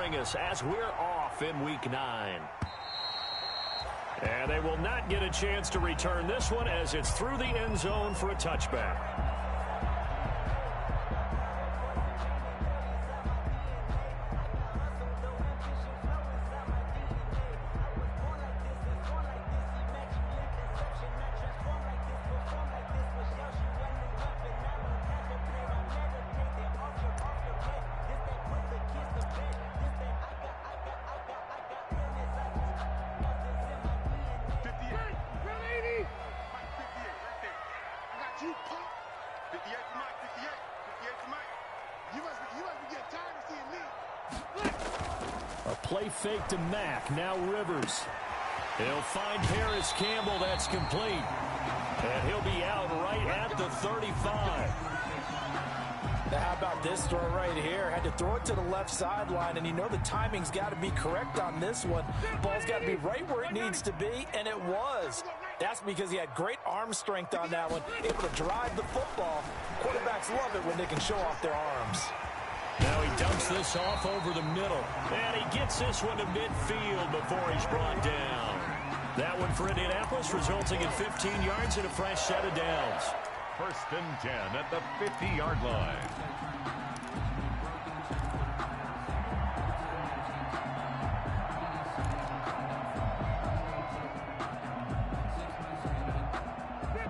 bring us as we're off in Week 9. And they will not get a chance to return this one as it's through the end zone for a touchback. Play fake to Mack. Now Rivers. He'll find Paris Campbell. That's complete. And he'll be out right at the 35. Now how about this throw right here? Had to throw it to the left sideline, and you know the timing's got to be correct on this one. Ball's got to be right where it needs to be, and it was. That's because he had great arm strength on that one, able to drive the football. Quarterbacks love it when they can show off their arms. Now he dumps this off over the middle. And he gets this one to midfield before he's brought down. That one for Indianapolis, resulting in 15 yards and a fresh set of downs. 1st and 10 at the 50-yard line.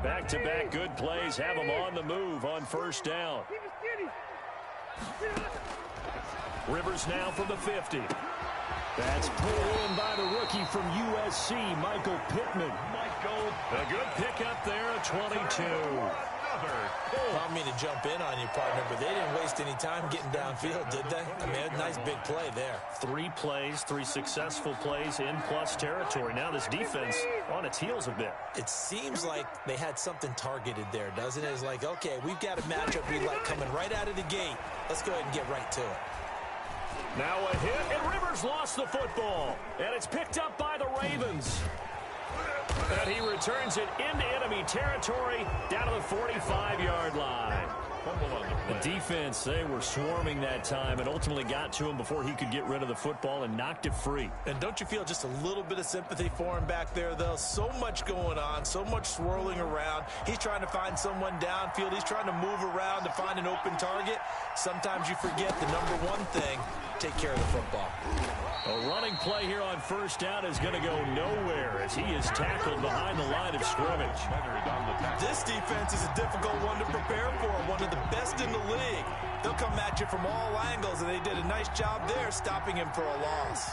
Back-to-back good plays have them on the move on 1st down. Rivers now from the 50. That's pulled in by the rookie from USC, Michael Pittman. A good pickup there at 22. I don't mean to jump in on you, partner, but they didn't waste any time getting downfield, did they? I mean, a nice big play there. 3 plays, 3 successful plays in plus territory. Now this defense on its heels a bit. It seems like they had something targeted there, doesn't it? It's like, okay, we've got a matchup we like coming right out of the gate. Let's go ahead and get right to it. Now a hit, and Rivers lost the football. And it's picked up by the Ravens. And he returns it into enemy territory down to the 45-yard line. The defense, they were swarming that time and ultimately got to him before he could get rid of the football and knocked it free. And don't you feel just a little bit of sympathy for him back there, though? So much going on, so much swirling around. He's trying to find someone downfield. He's trying to move around to find an open target. Sometimes you forget the number one thing, take care of the football. A running play here on 1st down is going to go nowhere as he is tackled behind the line of scrimmage. This defense is a difficult one to prepare for, one of the best in the league. They'll come at you from all angles, and they did a nice job there stopping him for a loss.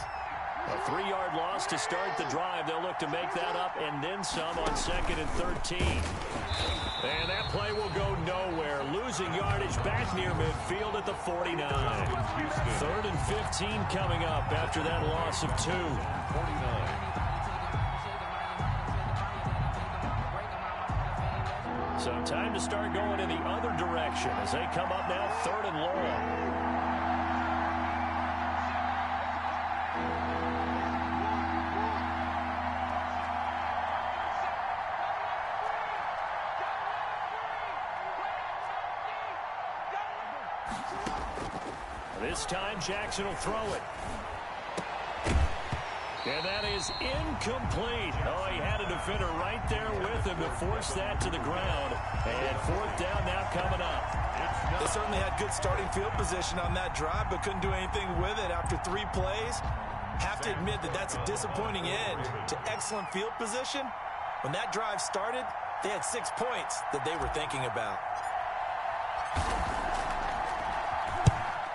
A 3-yard loss to start the drive. They'll look to make that up and then some on 2nd and 13. And that play will go nowhere. Losing yardage back near midfield at the 49. 3rd and 15 coming up after that loss of 2. 49. So time to start going in the other direction as they come up now 3rd and long. This time, Jackson will throw it. And that is incomplete. Oh, he had a defender right there with him to force that to the ground. And 4th down now coming up. They certainly had good starting field position on that drive, but couldn't do anything with it after 3 plays. Have to admit that that's a disappointing end to excellent field position. When that drive started, they had 6 points that they were thinking about.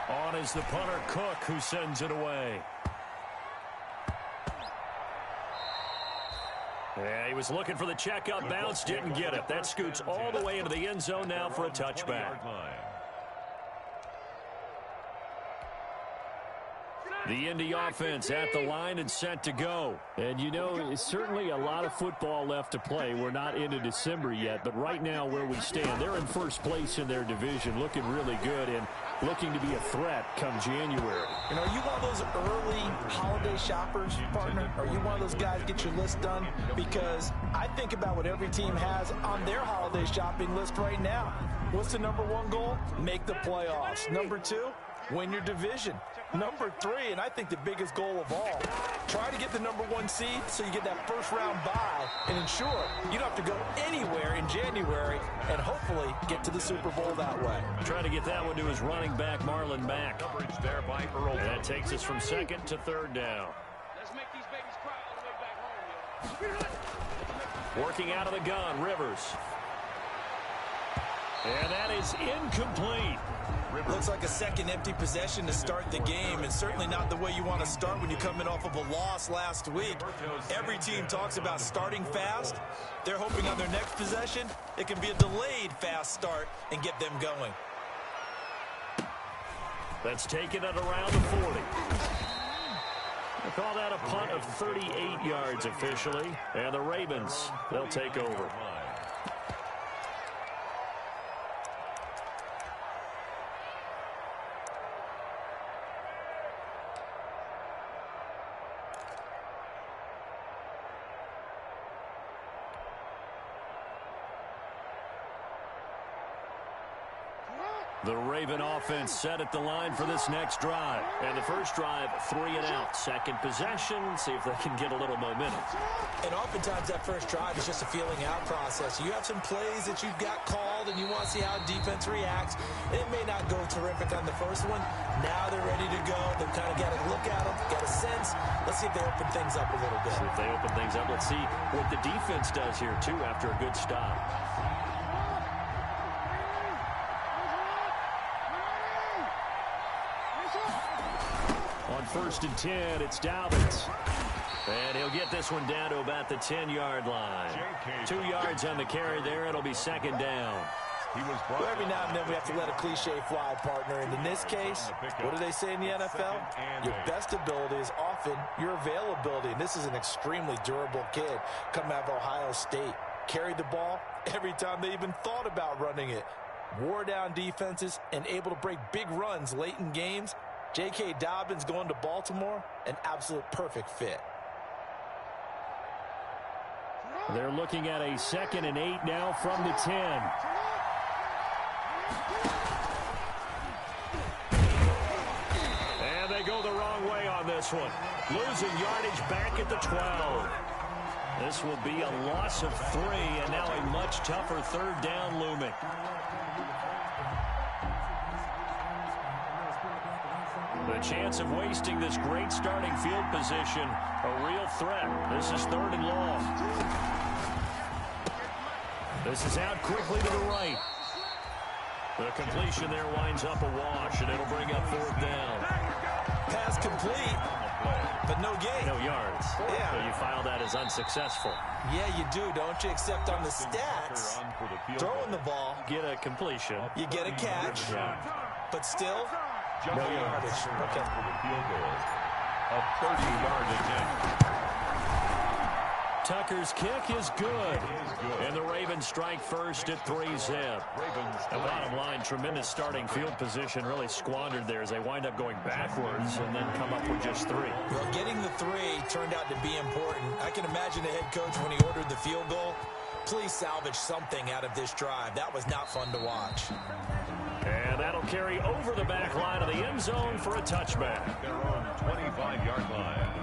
On is the punter, Cook, who sends it away. Yeah, he was looking for the checkup bounce, didn't get it. That scoots all the way into the end zone now for a touchback. The Indy offense at the line and set to go. And, you know, it's certainly a lot of football left to play. We're not into December yet, but right now where we stand, they're in 1st place in their division, looking really good and looking to be a threat come January. And are you one of those early holiday shoppers, partner? Are you one of those guys get your list done? Because I think about what every team has on their holiday shopping list right now. What's the number 1 goal? Make the playoffs. Number 2? win your division. Number 3, and I think the biggest goal of all, try to get the number 1 seed so you get that first-round bye and ensure you don't have to go anywhere in January and hopefully get to the Super Bowl that way. Trying to get that one to his running back, Marlon Mack. Coverage there by Earl. That takes us from 2nd to 3rd down. Let's make these babies cry all the way back home, yo. Working out of the gun, Rivers. And that is incomplete. Looks like a second empty possession to start the game, and certainly not the way you want to start when you're coming off of a loss last week. Every team talks about starting fast. They're hoping on their next possession it can be a delayed fast start and get them going. That's taken it around the 40. They call that a punt of 38 yards officially, and the Ravens, they'll take over. The Raven offense set at the line for this next drive. And the first drive, 3 and out. Second possession, see if they can get a little momentum. And oftentimes that first drive is just a feeling out process. You have some plays that you've got called and you want to see how defense reacts. It may not go terrific on the first one. Now they're ready to go. They've kind of got to look at them, get a sense. Let's see if they open things up a little bit. See if they open things up. Let's see what the defense does here, too, after a good stop. On 1st and 10, it's Dobbins. And he'll get this one down to about the 10-yard line. 2 yards on the carry there. It'll be 2nd down. Well, every now and then we have to let a cliche fly, partner. And in this case, what do they say in the NFL? Your best ability is often your availability. And this is an extremely durable kid coming out of Ohio State. Carried the ball every time they even thought about running it. Wore down defenses and able to break big runs late in games. J.K. Dobbins going to Baltimore, an absolute perfect fit. They're looking at a 2nd and 8 now from the 10. And they go the wrong way on this one. Losing yardage back at the 12. This will be a loss of 3, and now a much tougher 3rd down looming. The chance of wasting this great starting field position, a real threat. This is 3rd and long. This is out quickly to the right. The completion there winds up a wash, and it'll bring up 4th down. Pass complete, but no gain. No yards. Yeah. So you file that as unsuccessful. Yeah, you do, don't you? Except on the stats, throwing the ball, Get a completion. you get a catch, Yeah. but still, no yardage. Okay. For the field goal. A 30-yard attempt. Tucker's kick is good. And the Ravens strike first at 3-zip. The bottom line, tremendous starting field position, really squandered there as they wind up going backwards and then come up with just 3. Well, getting the 3 turned out to be important. I can imagine the head coach when he ordered the field goal. Please salvage something out of this drive. That was not fun to watch. And that'll carry over the back line of the end zone for a touchback. Their own 25-yard line.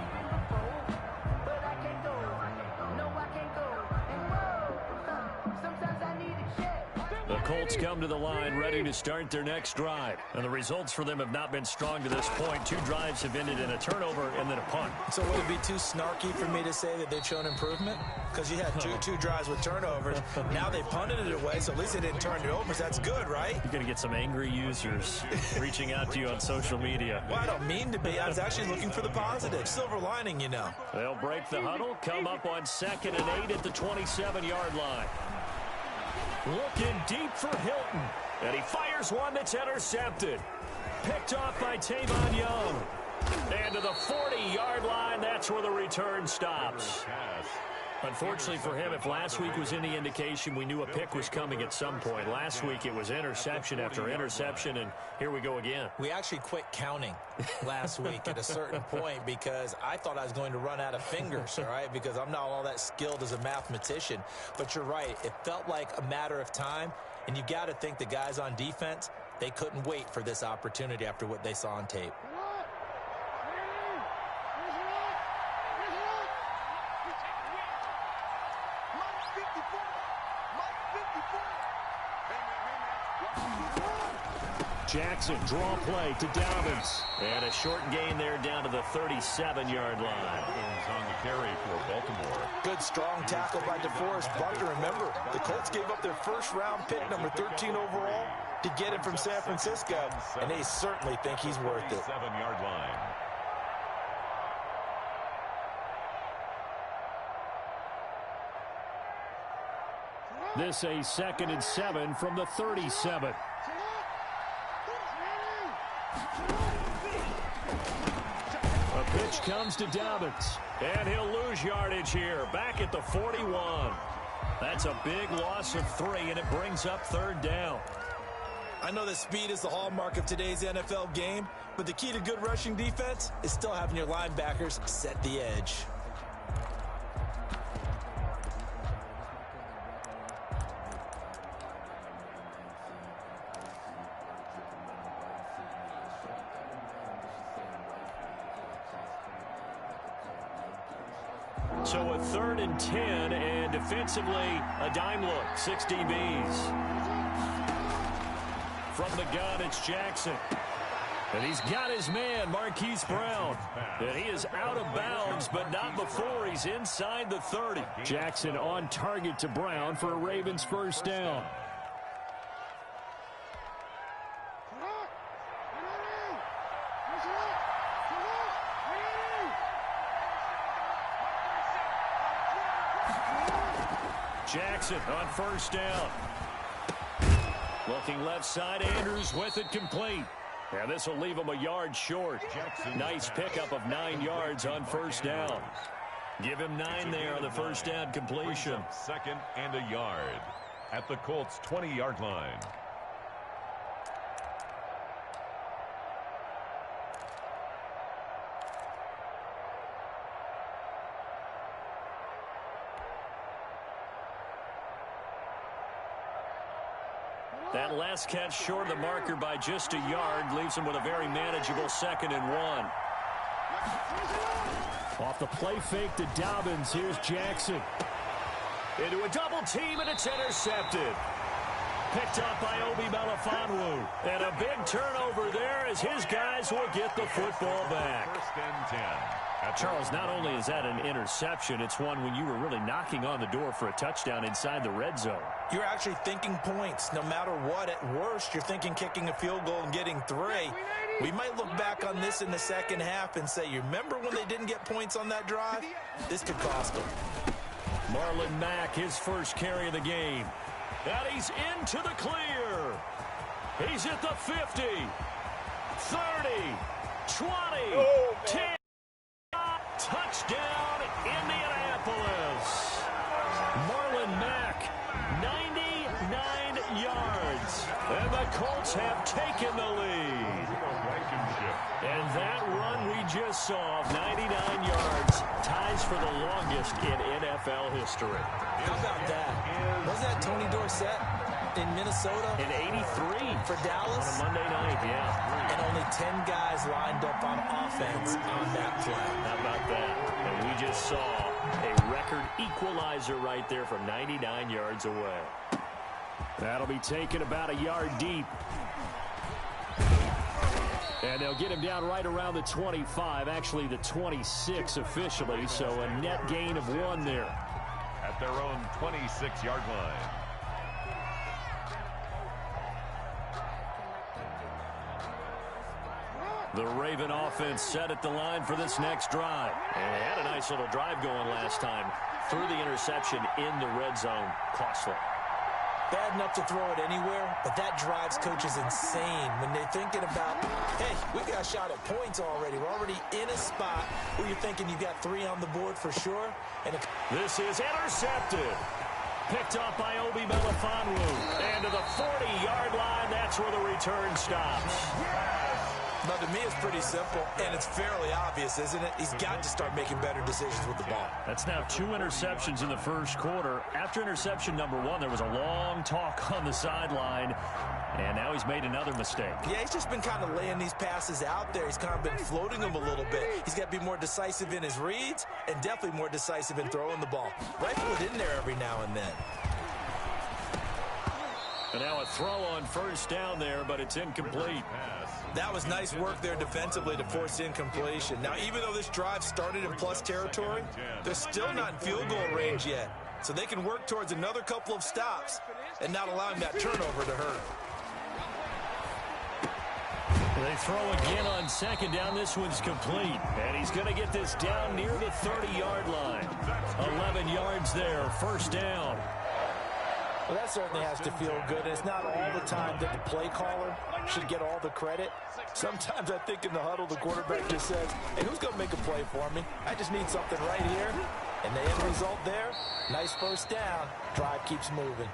The Colts come to the line ready to start their next drive. And the results for them have not been strong to this point. 2 drives have ended in a turnover and then a punt. So would it be too snarky for me to say that they've shown improvement? Because you had two drives with turnovers. Now they punted it away, so at least they didn't turn it over. So that's good, right? You're going to get some angry users reaching out to you on social media. Well, I don't mean to be. I was actually looking for the positive. Silver lining, you know. They'll break the huddle, come up on 2nd and 8 at the 27-yard line. Looking deep for Hilton. And he fires one that's intercepted. Picked off by Tavon Young. And to the 40-yard line, that's where the return stops. Unfortunately for him, if last week was any indication, we knew a pick was coming at some point. Last week it was interception after interception, and here we go again. We actually quit counting last week at a certain point because I thought I was going to run out of fingers, all right, because I'm not all that skilled as a mathematician. But you're right. It felt like a matter of time, and you got to think the guys on defense, They couldn't wait for this opportunity after what they saw on tape. Jackson, draw play to Dobbins. And a short gain there down to the 37-yard line. On the carry for Baltimore. Good strong tackle by DeForest Buckner. Remember, the Colts gave up their first-round pick, number 13 overall, to get him from San Francisco, and they certainly think he's worth it. 7-yard line. This a 2nd and 7 from the 37. A pitch comes to Dobbins. And he'll lose yardage here, back at the 41. That's a big loss of 3, and it brings up 3rd down. I know that speed is the hallmark of today's NFL game, but the key to good rushing defense is still having your linebackers set the edge. So a 3rd and 10, and defensively, a dime look, 6 DBs. From the gun, it's Jackson. And he's got his man, Marquise Brown. And he is out of bounds, but not before he's inside the 30. Jackson on target to Brown for a Ravens first down. Jackson on first down. Looking left side, Andrews with it complete. And this will leave him a yard short. Nice pickup of 9 yards on first down. Give him 9 there on the first down completion. 2nd and a yard at the Colts' 20-yard line. That last catch short of the marker by just a yard leaves him with a very manageable 2nd and 1. Off the play fake to Dobbins, here's Jackson. Into a double team, and it's intercepted. Picked up by Obi Melifonwu. And a big turnover there as his guys will get the football back. 1st and 10. Charles, not only is that an interception, it's one when you were really knocking on the door for a touchdown inside the red zone. You're actually thinking points. No matter what, at worst, you're thinking kicking a field goal and getting 3. We might look back on this in the second half and say, you remember when they didn't get points on that drive? This could cost them. Marlon Mack, his first carry of the game. And he's into the clear. He's at the 50, 30, 20, 10. Touchdown, Indianapolis. Marlon Mack, 99 yards. And the Colts have taken the lead. And that run we just saw of 99 yards ties for the longest in NFL history. How about that? Was that Tony Dorsett in Minnesota? In 83. For Dallas? On a Monday night, yeah. And only 10 guys lined up on offense on that play. How about that? And we just saw a record equalizer right there from 99 yards away. That'll be taken about a yard deep. And they'll get him down right around the 25, actually the 26 officially, so a net gain of 1 there. At their own 26-yard line. The Raven offense set at the line for this next drive. And they had a nice little drive going last time. Threw the interception in the red zone. Costly. Bad enough to throw it anywhere, but that drives coaches insane when they're thinking about, hey, we got a shot at points already. We're already in a spot where you're thinking you got 3 on the board for sure. And this is intercepted. Picked up by Obi Melifonwu. And to the 40-yard line, that's where the return stops. Now, to me, it's pretty simple, and it's fairly obvious, isn't it? He's got to start making better decisions with the ball. That's now 2 interceptions in the first quarter. After interception number 1, there was a long talk on the sideline. And now he's made another mistake. Yeah, he's just been kind of laying these passes out there. He's kind of been floating them a little bit. He's got to be more decisive in his reads and definitely more decisive in throwing the ball. Rifle it in there every now and then. And now a throw on first down there, but it's incomplete. That was nice work there defensively to force incompletion. Now, even though this drive started in plus territory, they're still not in field goal range yet. So they can work towards another couple of stops and not allowing that turnover to hurt. They throw again on second down. This one's complete. And he's going to get this down near the 30-yard line. 11 yards there, first down. Well, that certainly has to feel good. And it's not all the time that the play caller should get all the credit. Sometimes I think in the huddle, the quarterback just says, hey, who's going to make a play for me? I just need something right here. And the end result there, nice first down. Drive keeps moving.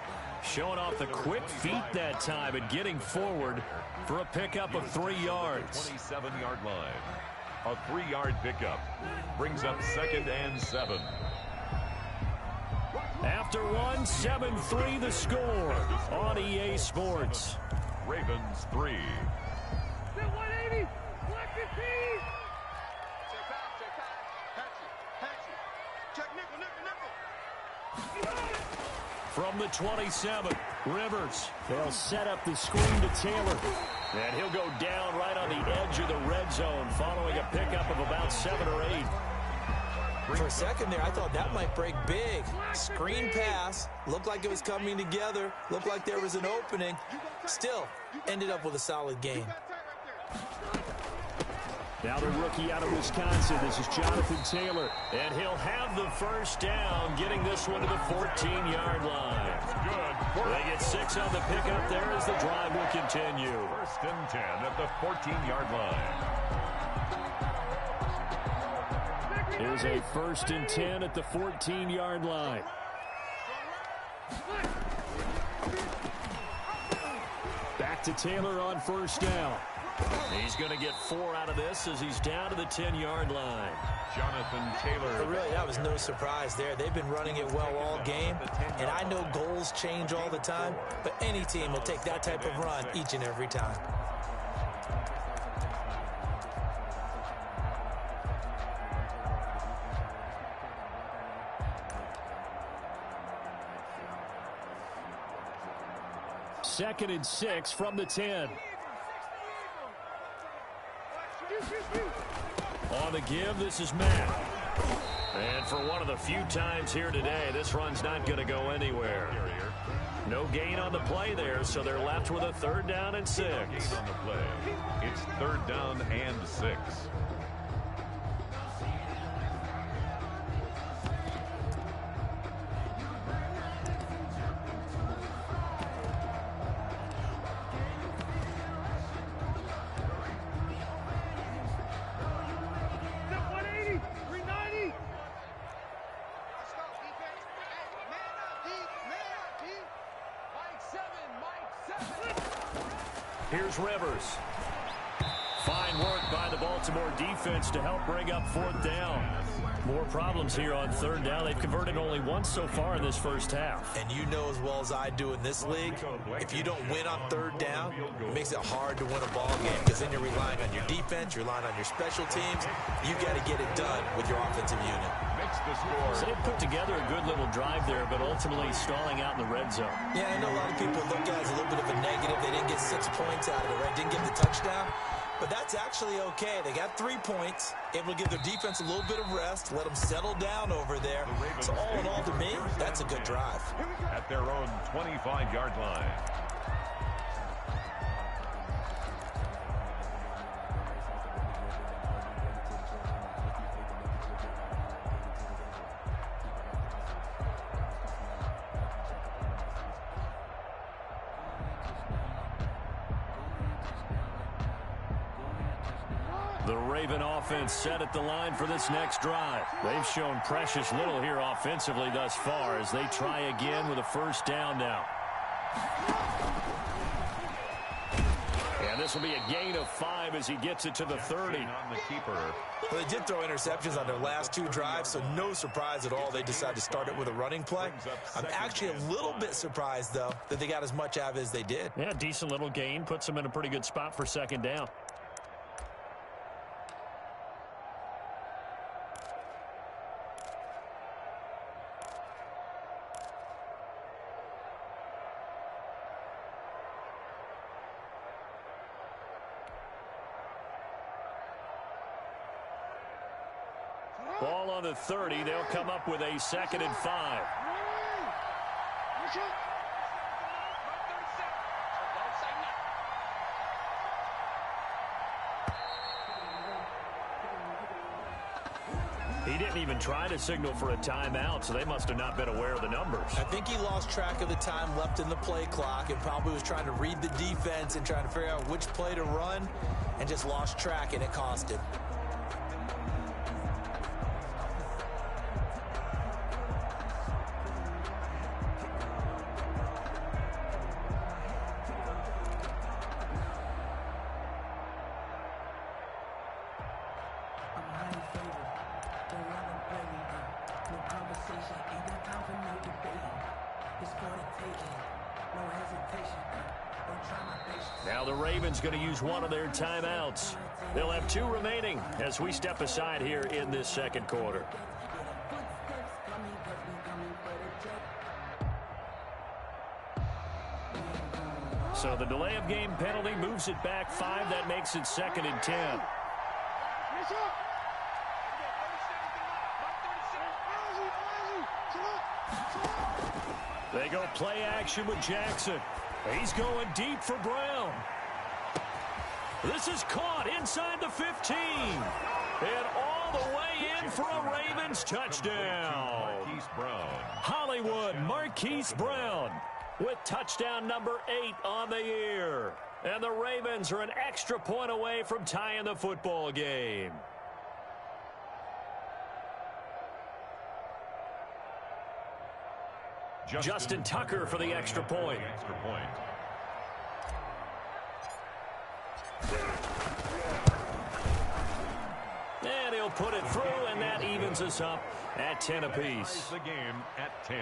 Showing off the quick feet that time and getting forward for a pickup of 3 yards. 27-yard line. A 3-yard pickup brings up 2nd and 7. After one, 7-3 the score on EA Sports. Ravens 3. 180, 115. Check nickel. From the 27, Rivers. They'll set up the screen to Taylor. And he'll go down right on the edge of the red zone following a pickup of about 7 or 8. For a second there, I thought that might break big. Screen pass. Looked like it was coming together. Looked like there was an opening. Still, ended up with a solid game. Now the rookie out of Wisconsin. This is Jonathan Taylor. And he'll have the first down, getting this one to the 14-yard line. They get 6 on the pickup there as the drive will continue. 1st and 10 at the 14-yard line. Here's a 1st and 10 at the 14-yard line. Back to Taylor on first down. He's going to get 4 out of this as he's down to the 10-yard line. Jonathan Taylor. But really, that was no surprise there. They've been running it well all game, and I know goals change all the time, but any team will take that type of run each and every time. Second and 6 from the 10. On the give, this is Matt. And for one of the few times here today, this run's not going to go anywhere. No gain on the play there, so they're left with a 3rd down and 6. On the play. It's 3rd down and 6. Here's Rivers. Fine work by the Baltimore defense to help bring up 4th down. More problems here on 3rd down. They've converted only once so far in this first half. And you know as well as I do in this league, if you don't win on 3rd down, it makes it hard to win a ball game because then you're relying on your defense, you're relying on your special teams. You got to get it done with your offensive unit. So they put together a good little drive there, but ultimately stalling out in the red zone. Yeah, I know a lot of people look at it as a little bit of a negative. They didn't get 6 points out of it, right? Didn't get the touchdown. But that's actually okay. They got 3 points, able to give their defense a little bit of rest, let them settle down over there. So all in all, to me, that's a good drive. At their own 25-yard line. The Raven offense set at the line for this next drive. They've shown precious little here offensively thus far as they try again with a 1st down now. And And this will be a gain of 5 as he gets it to the 30. On the keeper. Well, they did throw interceptions on their last 2 drives, so no surprise at all they decided to start it with a running play. I'm actually a little bit surprised, though, that they got as much out of it as they did. Yeah, decent little gain. Puts them in a pretty good spot for second down. Ball on the 30. They'll come up with a 2nd and 5. He didn't even try to signal for a timeout, so they must have not been aware of the numbers. I think he lost track of the time left in the play clock and probably was trying to read the defense and trying to figure out which play to run and just lost track, and it cost him. Now the Ravens going to use one of their timeouts. They'll have 2 remaining as we step aside here in this second quarter. So the delay of game penalty moves it back 5. That makes it 2nd and 10. They go play action with Jackson. He's going deep for Brown. This is caught inside the 15. And all the way in for a Ravens touchdown. Marquise Brown. Hollywood Marquise Brown with touchdown number 8 on the year. And the Ravens are an extra point away from tying the football game. Justin Tucker for the extra point. And he'll put it through, and that evens us up at 10 apiece. The game at 10.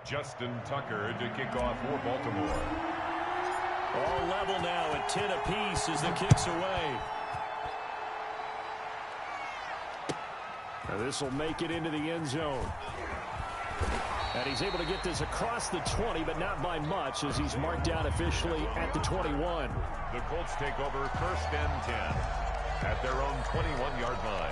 Justin Tucker to kick off for Baltimore. All level now at 10 apiece as the kick's away. This will make it into the end zone. And he's able to get this across the 20, but not by much as he's marked down officially at the 21. The Colts take over 1st and 10 at their own 21-yard line.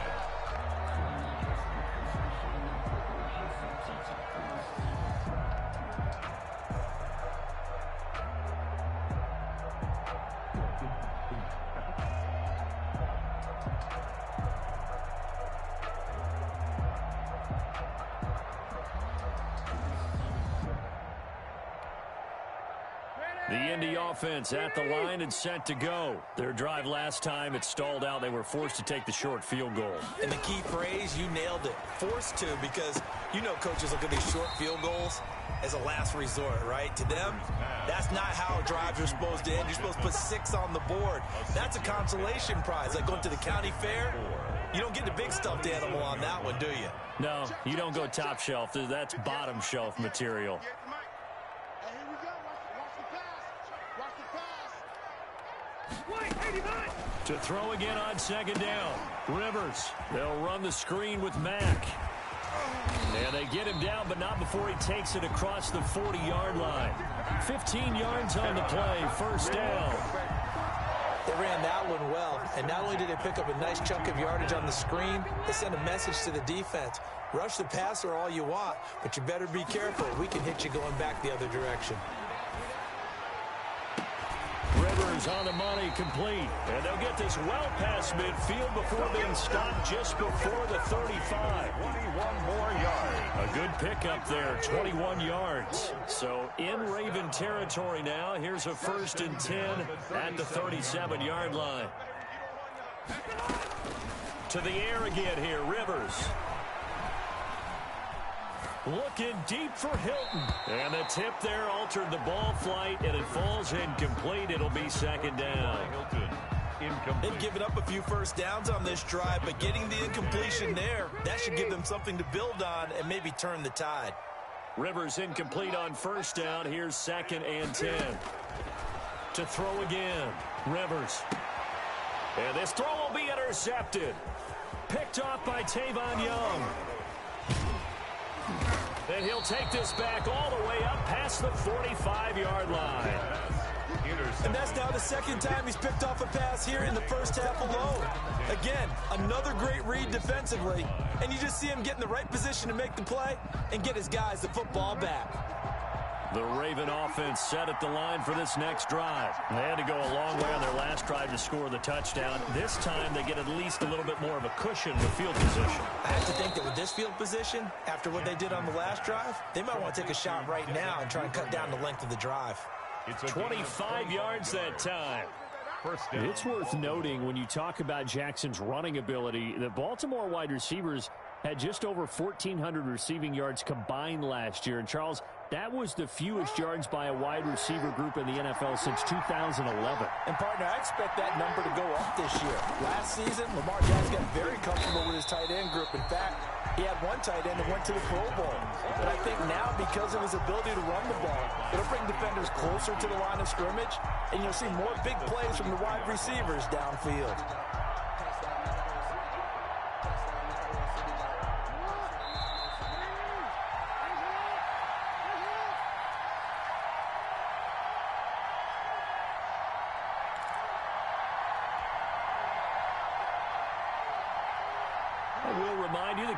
The Indy offense at the line and set to go. Their drive last time, it stalled out. They were forced to take the short field goal. And the key phrase, you nailed it. Forced to, because you know coaches look at these short field goals as a last resort, right? To them, that's not how drives are supposed to end. You're supposed to put 6 on the board. That's a consolation prize, like going to the county fair. You don't get the big stuffed animal on that one, do you? No, you don't go top shelf. That's bottom shelf material. To throw again on 2nd down. Rivers, they'll run the screen with Mack. And they get him down, but not before he takes it across the 40-yard line. 15 yards on the play, 1st down. They ran that one well, and not only did they pick up a nice chunk of yardage on the screen, they sent a message to the defense. Rush the passer all you want, but you better be careful. We can hit you going back the other direction. Rivers on the money, complete. And they'll get this well past midfield before being stopped just before the 35. 21 more yards. A good pickup there, 21 yards. So in Raven territory now. Here's a 1st and 10 at the 37-yard line. To the air again here, Rivers. Looking deep for Hilton. And the tip there altered the ball flight, and it falls incomplete. It'll be second down. Hilton, incomplete. They've given up a few first downs on this drive, but getting the incompletion there, that should give them something to build on and maybe turn the tide. Rivers incomplete on first down. Here's 2nd and 10. To throw again. Rivers. And this throw will be intercepted. Picked off by Tavon Young. And he'll take this back all the way up past the 45-yard line. And that's now the second time he's picked off a pass here in the first half alone. Again, another great read defensively. And you just see him get in the right position to make the play and get his guys the football back. The Raven offense set at the line for this next drive. They had to go a long way on their last drive to score the touchdown. This time they get at least a little bit more of a cushion with field position. I have to think that with this field position, after what they did on the last drive, they might want to take a shot right now and try and cut down the length of the drive. It's 25 yards that time. It's worth noting when you talk about Jackson's running ability, the Baltimore wide receivers had just over 1,400 receiving yards combined last year. And, Charles, that was the fewest yards by a wide receiver group in the NFL since 2011. And, partner, I expect that number to go up this year. Last season, Lamar Jackson got very comfortable with his tight end group. In fact, he had one tight end that went to the Pro Bowl. But I think now, because of his ability to run the ball, it'll bring defenders closer to the line of scrimmage, and you'll see more big plays from the wide receivers downfield.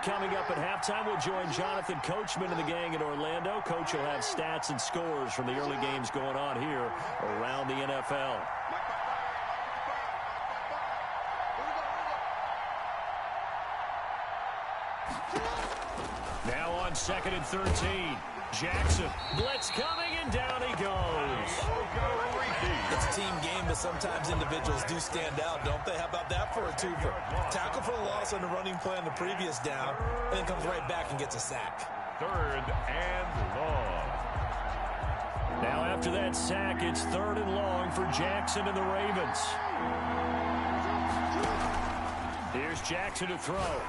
Coming up at halftime, we'll join Jonathan Coachman and the gang in Orlando. Coach will have stats and scores from the early games going on here around the NFL. Now on 2nd and 13. Jackson, blitz coming, and down he goes. It's a team game, but sometimes individuals do stand out, don't they? How about that for a twofer? Tackle for the loss on the running play on the previous down, and then comes right back and gets a sack. 3rd and long. Now after that sack, it's 3rd and long for Jackson and the Ravens. Here's Jackson to throw.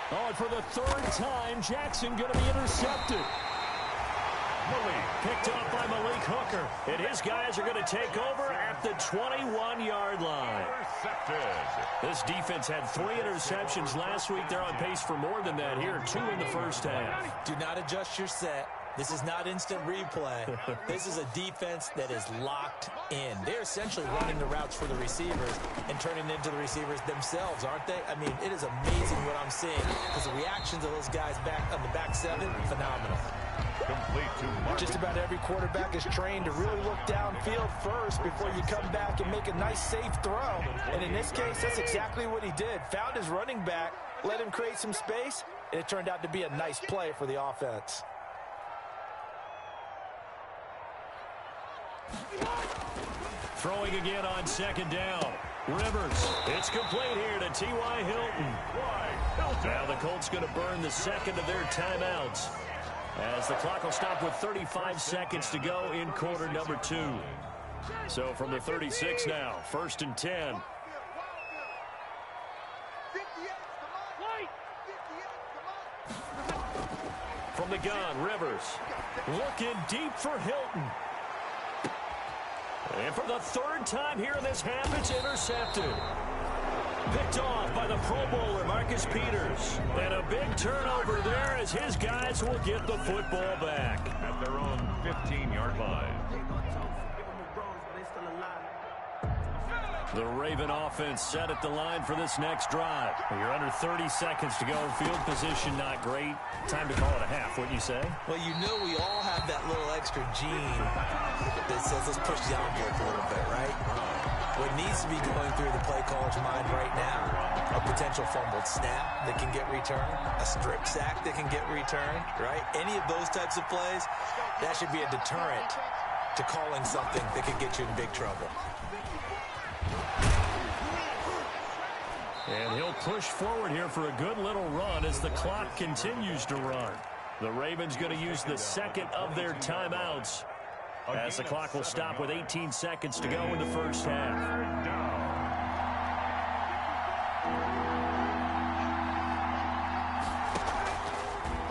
Oh, and for the 3rd time, Jackson going to be intercepted. Picked off by Malik Hooker. And his guys are going to take over at the 21-yard line. This defense had 3 interceptions last week. They're on pace for more than that here. 2 in the first half. Do not adjust your set. This is not instant replay. This is a defense that is locked in. They're essentially running the routes for the receivers and turning into the receivers themselves, aren't they? I mean, it is amazing what I'm seeing because the reactions of those guys back on the back 7, phenomenal. Just about every quarterback is trained to really look downfield first before you come back and make a nice, safe throw. And in this case, that's exactly what he did. Found his running back, let him create some space, and it turned out to be a nice play for the offense. Throwing again on 2nd down. Rivers. It's complete here to T.Y. Hilton. Now the Colts going to burn the second of their timeouts, as the clock will stop with 35 seconds to go in quarter number 2. So from the 36 now, 1st and 10. From the gun, Rivers. Looking deep for Hilton. And for the 3rd time here in this half, it's intercepted. Picked off by the Pro Bowler, Marcus Peters. And a big turnover there as his guys will get the football back. At their own 15-yard line. The Raven offense set at the line for this next drive. You're under 30 seconds to go. Field position not great. Time to call it a half, wouldn't you say? Well, you know we all have that little extra gene that says let's push the envelope a little bit, right? What needs to be going through the play caller's mind right now, a potential fumbled snap that can get returned, a strip sack that can get returned, right? Any of those types of plays, that should be a deterrent to calling something that could get you in big trouble. And he'll push forward here for a good little run as the clock continues to run. The Ravens going to use the second of their timeouts as the clock will stop with 18 seconds to go in the first half.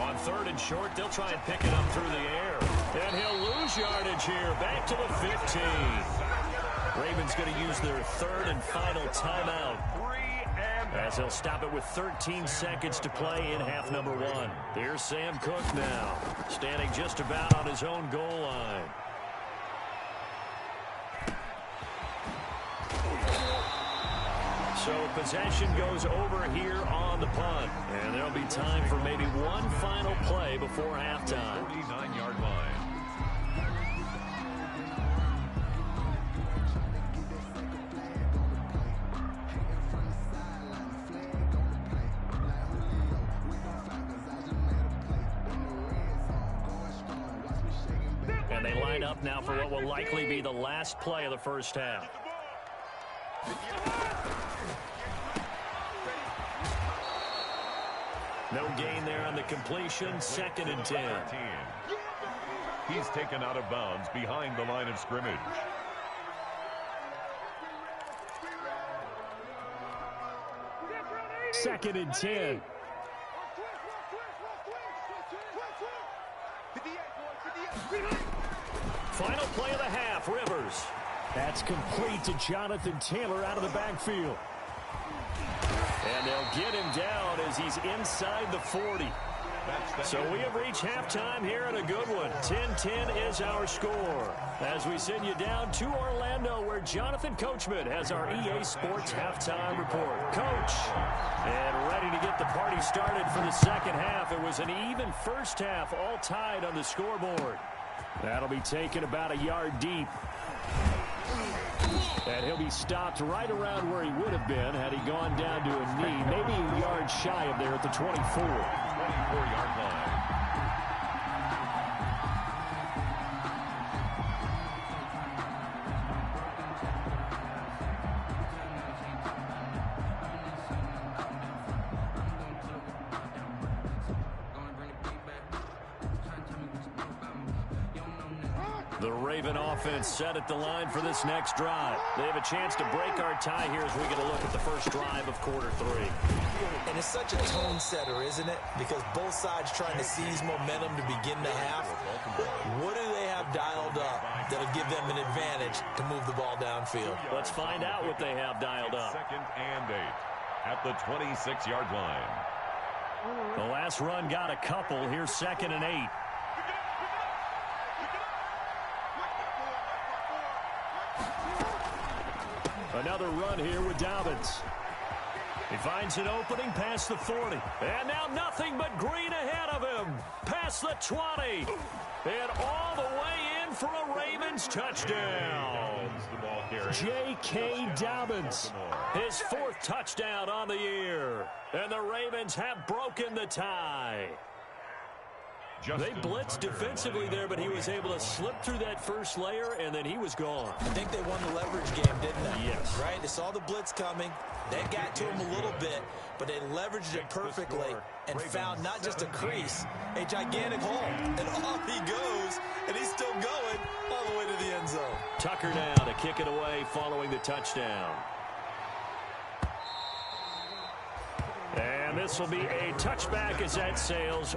On third and short, they'll try and pick it up through the air. And he'll lose yardage here, back to the 15. Ravens going to use their third and final timeout as they'll stop it with 13 seconds to play in half number one. Here's Sam Cook now, standing just about on his own goal line. So possession goes over here on the punt. And there'll be time for maybe one final play before halftime. 49-yard line. And they line up now for what will likely be the last play of the first half. No gain there on the completion. Second and 10. He's taken out of bounds behind the line of scrimmage. Second and 10. Final play of the half, Rivers. That's complete to Jonathan Taylor out of the backfield. And they'll get him down as he's inside the 40. So we have reached halftime here in a good one. 10-10 is our score. As we send you down to Orlando, where Jonathan Coachman has our EA Sports halftime report. Coach, and ready to get the party started for the second half. It was an even first half, all tied on the scoreboard. That'll be taken about a yard deep. And he'll be stopped right around where he would have been had he gone down to a knee, maybe a yard shy of there at the 24. 24-yard line. The Raven offense set at the line for this next drive. They have a chance to break our tie here as we get a look at the first drive of quarter three. And it's such a tone setter, isn't it? Because both sides trying to seize momentum to begin the half. What do they have dialed up that'll give them an advantage to move the ball downfield? Let's find out what they have dialed up. Second and 8 at the 26-yard line. The last run got a couple. Here's second and 8. Another run here with Dobbins. He finds an opening past the 40. And now nothing but green ahead of him. Past the 20. And all the way in for a Ravens touchdown. J.K. Dobbins. His fourth touchdown on the year. And the Ravens have broken the tie. They blitzed defensively there, but he was able to slip through that first layer, and then he was gone. I think they won the leverage game, didn't they? Yes. Right? They saw the blitz coming. They got to him a little bit, but they leveraged it perfectly and found not just a crease, a gigantic hole. And off he goes, and he's still going all the way to the end zone. Tucker now to kick it away following the touchdown. And this will be a touchback as that sails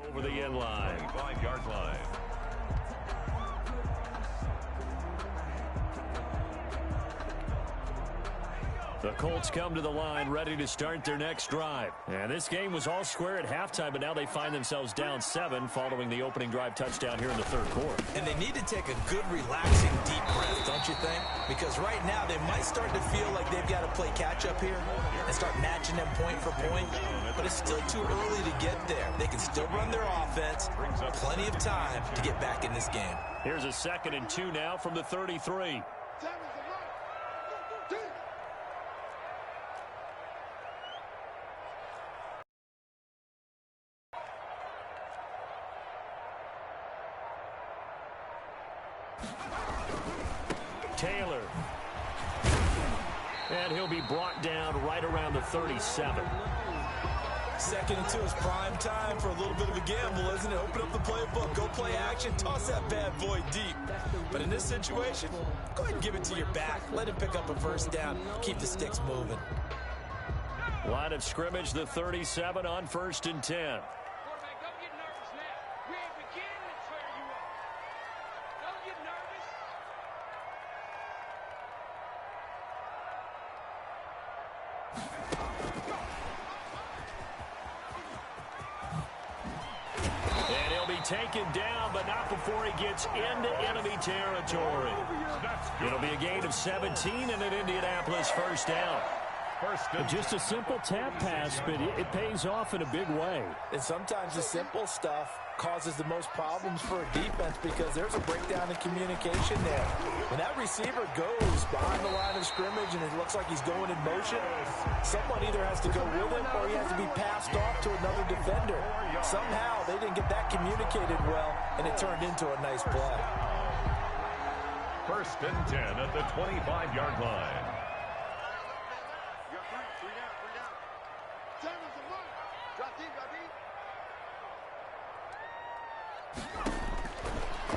over the end line. 25-yard line. The Colts come to the line ready to start their next drive. And this game was all square at halftime, but now they find themselves down 7 following the opening drive touchdown here in the third quarter. And they need to take a good, relaxing, deep breath, don't you think? Because right now they might start to feel like they've got to play catch-up here and start matching them point for point. But it's still too early to get there. They can still run their offense. Plenty of time to get back in this game. Here's a 2nd and 2 now from the 33. Taylor. And he'll be brought down right around the 37. 2nd and 2 is prime time for a little bit of a gamble, isn't it? Open up the playbook, go play action, toss that bad boy deep. But in this situation, go ahead and give it to your back. Let him pick up a first down. Keep the sticks moving. Line of scrimmage, the 37 on 1st and 10. Quarterback, don't get nervous now. We ain't beginning to tear you up. Don't get nervous. And he'll be taken down, but not before he gets into enemy territory. It'll be a gain of 17 and an Indianapolis first down. Just a simple tap pass, but it pays off in a big way. And sometimes the simple stuff causes the most problems for a defense because there's a breakdown in communication there. When that receiver goes behind the line of scrimmage and it looks like he's going in motion, someone either has to go with him or he has to be passed off to another defender. Somehow they didn't get that communicated well, and it turned into a nice play. 1st and 10 at the 25-yard line.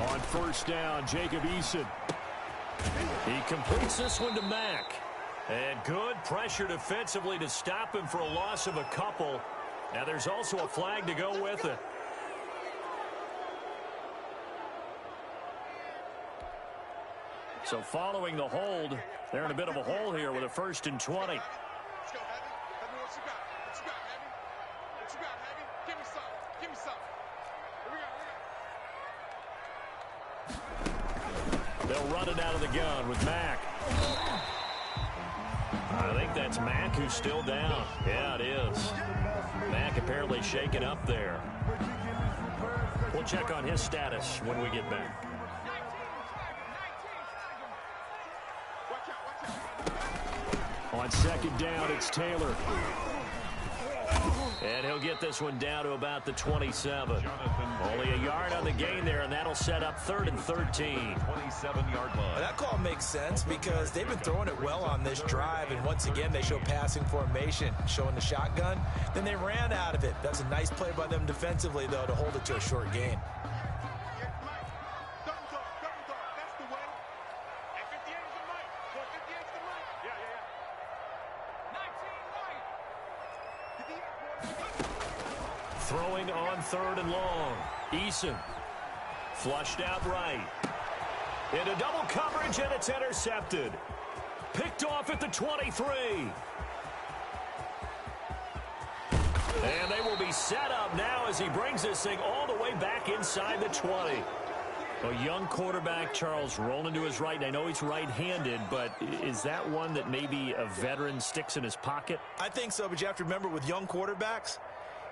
On 1st down, Jacob Eason. He completes this one to Mack. And good pressure defensively to stop him for a loss of a couple. Now there's also a flag to go with it. So following the hold, they're in a bit of a hole here with a 1st and 20. Let's go, Heavy. Tell me what you got. What you got, Heavy? What you got, Heavy? Give me some. Give me some. Here we go. They'll run it out of the gun with Mack. I think that's Mack who's still down. Yeah, it is. Mack apparently shaken up there. We'll check on his status when we get back. On 2nd down, it's Taylor. And he'll get this one down to about the 27. Only a yard on the gain there, and that'll set up 3rd and 13. 27-yard line. That call makes sense because they've been throwing it well on this drive, and once again they show passing formation, showing the shotgun. Then they ran out of it. That's a nice play by them defensively, though, to hold it to a short gain. Throwing on 3rd and long. Eason flushed out right. Into double coverage, and it's intercepted. Picked off at the 23. And they will be set up now as he brings this thing all the way back inside the 20. A young quarterback, Charles, rolling to his right. I know he's right-handed, but is that one that maybe a veteran sticks in his pocket? I think so, but you have to remember with young quarterbacks,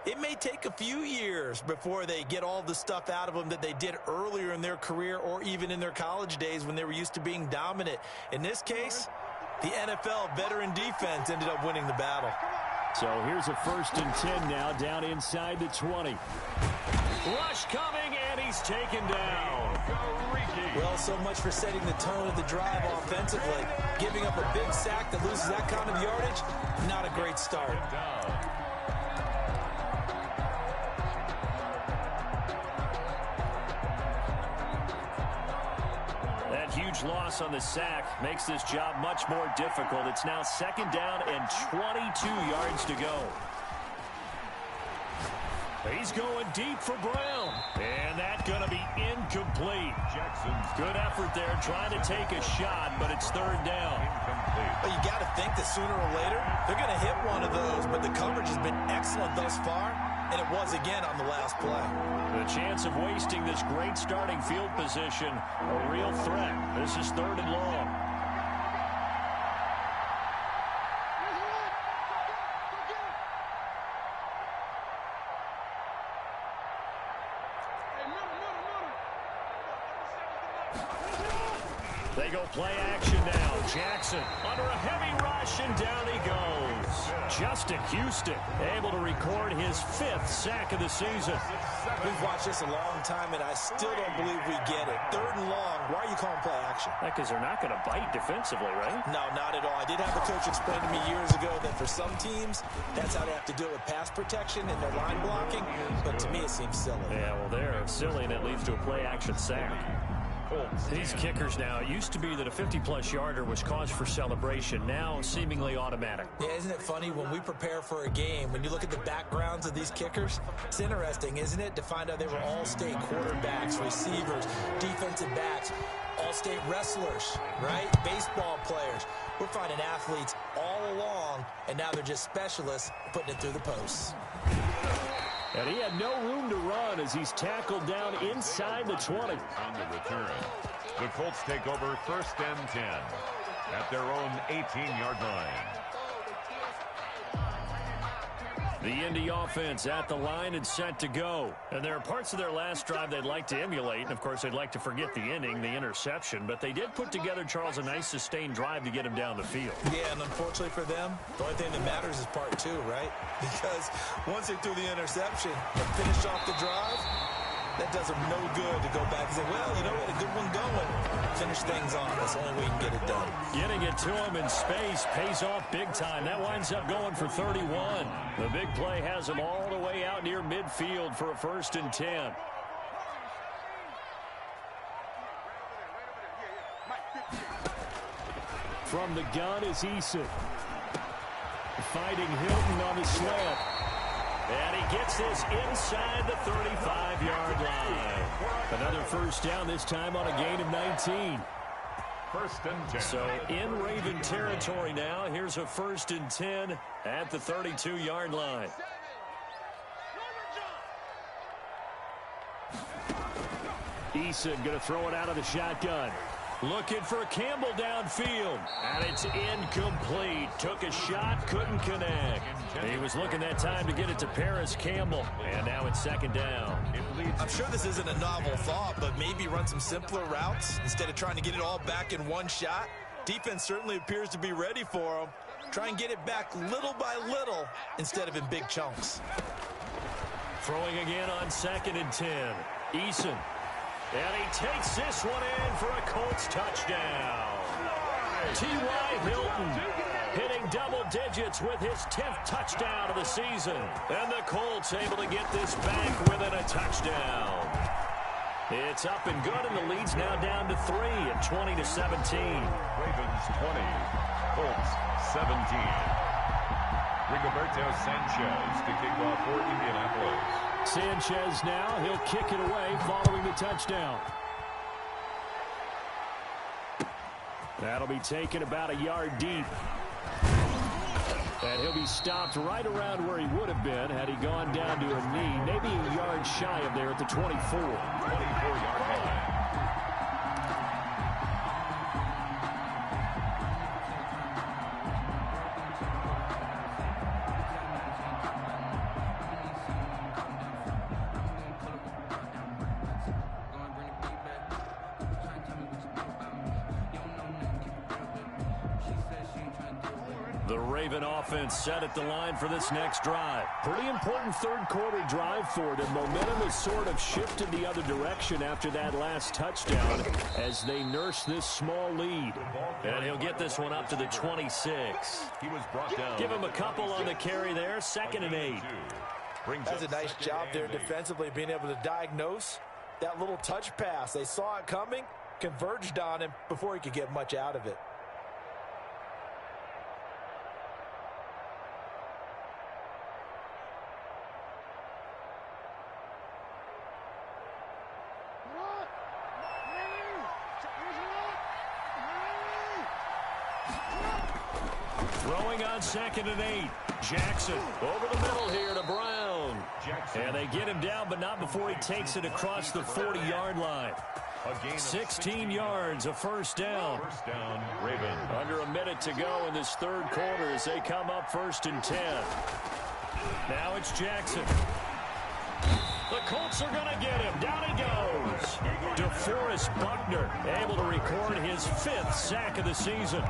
it may take a few years before they get all the stuff out of them that they did earlier in their career or even in their college days when they were used to being dominant. In this case, the NFL veteran defense ended up winning the battle. So here's a 1st and 10 now down inside the 20. Rush coming, and he's taken down. Well, so much for setting the tone of the drive offensively. Giving up a big sack that loses that kind of yardage, not a great start. That huge loss on the sack makes this job much more difficult. It's now 2nd down and 22 yards to go. He's going deep for Brown. And that's going to be incomplete. Jackson's Good effort there trying to take a shot, but it's third down. incomplete. Well, you got to think that sooner or later they're going to hit one of those, but the coverage has been excellent thus far, and it was again on the last play. The chance of wasting this great starting field position, a real threat. This is third and long. They go play action now. Jackson under a heavy rush, and down he goes. Justin Houston able to record his 5th sack of the season. We've watched this a long time, and I still don't believe we get it. Third and long. Why are you calling play action? Because they're not going to bite defensively, right? No, not at all. I did have a coach explain to me years ago that for some teams, that's how they have to deal with pass protection and their line blocking. But to me, it seems silly. Yeah, well, they're silly, and it leads to a play action sack. These kickers now, it used to be that a 50-plus yarder was cause for celebration. Now, seemingly automatic. Yeah, isn't it funny when we prepare for a game, when you look at the backgrounds of these kickers, it's interesting, isn't it, to find out they were all-state quarterbacks, receivers, defensive backs, all-state wrestlers, right? Baseball players. We're finding athletes all along, and now they're just specialists putting it through the posts. And he had no room to run as he's tackled down inside the 20. On the return, the Colts take over 1st and 10 at their own 18-yard line. The Indy offense at the line and set to go. And there are parts of their last drive they'd like to emulate. And, of course, they'd like to forget the inning, the interception. But they did put together, Charles, a nice sustained drive to get him down the field. Yeah, and unfortunately for them, the only thing that matters is part 2, right? Because once they threw the interception and finished off the drive, that does them no good to go back and say, well, you know, we had a good one going. Finish things off. That's the only way you can get it done. Getting it to him in space pays off big time. That winds up going for 31. The big play has him all the way out near midfield for a 1st and 10. From the gun is Eason. Fighting Hilton on the slant. And he gets this inside the 35-yard line. Another 1st down, this time on a gain of 19. 1st and 10. So in Raven territory now, here's a 1st and 10 at the 32-yard line. Eason going to throw it out of the shotgun. Looking for Campbell downfield. And it's incomplete. Took a shot, couldn't connect. He was looking that time to get it to Paris Campbell. And now it's 2nd down. I'm sure this isn't a novel thought, but maybe run some simpler routes instead of trying to get it all back in one shot. Defense certainly appears to be ready for them. Try and get it back little by little instead of in big chunks. Throwing again on 2nd and 10. Eason. And he takes this one in for a Colts touchdown. T.Y. Hilton hitting double digits with his 10th touchdown of the season. And the Colts able to get this back within a touchdown. It's up and good, and the lead's now down to 3 at 20-17. Ravens 20, Colts 17. Rigoberto Sanchez to kick off for Indianapolis. Sanchez now, he'll kick it away following the touchdown. That'll be taken about a yard deep. And he'll be stopped right around where he would have been had he gone down to a knee, maybe a yard shy of there at the 24. 24-yard line. The Raven offense set at the line for this next drive. Pretty important 3rd quarter drive for them. Momentum has sort of shifted the other direction after that last touchdown as they nurse this small lead. And he'll get this one up to the 26. He was brought down. Give him a couple on the carry there. 2nd and 8. That's a nice job there defensively, being able to diagnose that little touch pass. They saw it coming, converged on him before he could get much out of it. Throwing on 2nd and 8. Jackson over the middle here to Brown. And they get him down, but not before he takes it across the 40-yard line. 16 yards, a first down. First down, Ravens. Under a minute to go in this third quarter as they come up 1st and 10. Now it's Jackson. The Colts are going to get him. Down he goes. DeForest Buckner able to record his 5th sack of the season.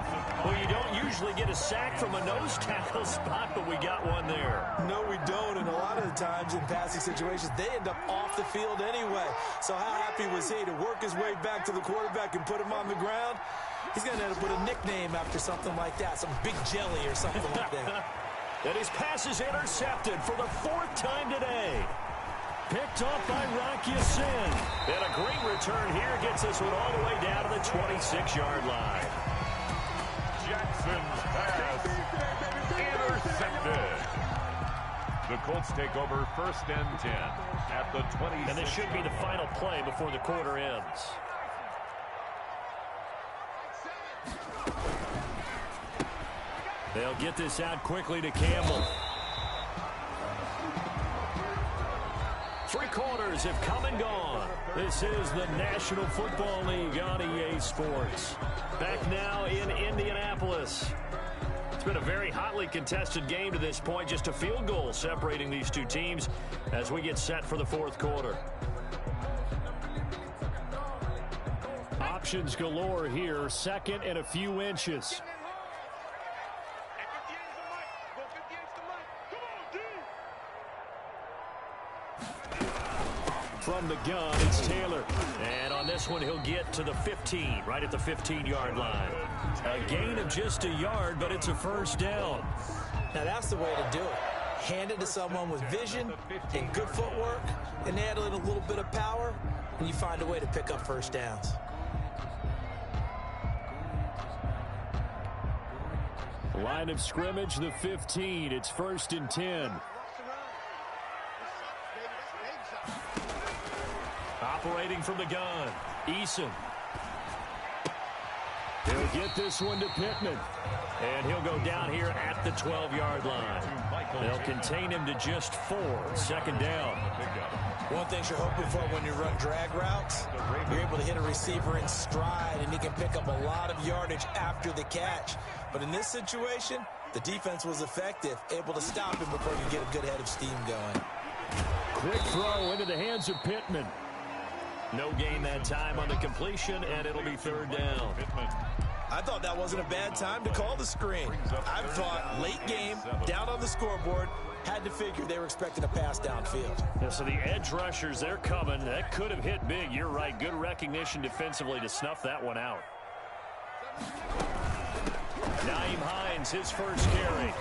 Well, you don't usually get a sack from a nose tackle spot, but we got one there. No, we don't, and a lot of the times in passing situations, they end up off the field anyway. So how happy was he to work his way back to the quarterback and put him on the ground? He's going to end up with a nickname after something like that, some Big Jelly or something like that. And his pass is intercepted for the 4th time today. Picked off by Rocky Sin. And a great return here gets this one all the way down to the 26-yard line. Jackson's pass intercepted. The Colts take over 1st and 10 at the 20. And this should be the final play before the quarter ends. They'll get this out quickly to Campbell. 3 quarters have come and gone. This is the National Football League on EA Sports. Back now in Indianapolis. It's been a very hotly contested game to this point. Just a field goal separating these two teams as we get set for the 4th quarter. Options galore here. 2nd and a few inches. From the gun, it's Taylor. And on this one, he'll get to the 15, right at the 15-yard line. A gain of just a yard, but it's a first down. Now, that's the way to do it. Hand it to someone with vision and good footwork, and add in a little bit of power, and you find a way to pick up first downs. Line of scrimmage, the 15. It's 1st and 10. Operating from the gun, Eason. He'll get this one to Pittman. And he'll go down here at the 12-yard line. They'll contain him to just 4. 2nd down. One thing you're hoping for when you run drag routes, you're able to hit a receiver in stride, and he can pick up a lot of yardage after the catch. But in this situation, the defense was effective, able to stop him before you get a good head of steam going. Quick throw into the hands of Pittman. No gain that time on the completion, and it'll be 3rd down. I thought that wasn't a bad time to call the screen. I thought late game, down on the scoreboard, had to figure they were expecting a pass downfield. Yeah, so the edge rushers, they're coming. That could have hit big. You're right. Good recognition defensively to snuff that one out. Nyheim Hines, his first carry.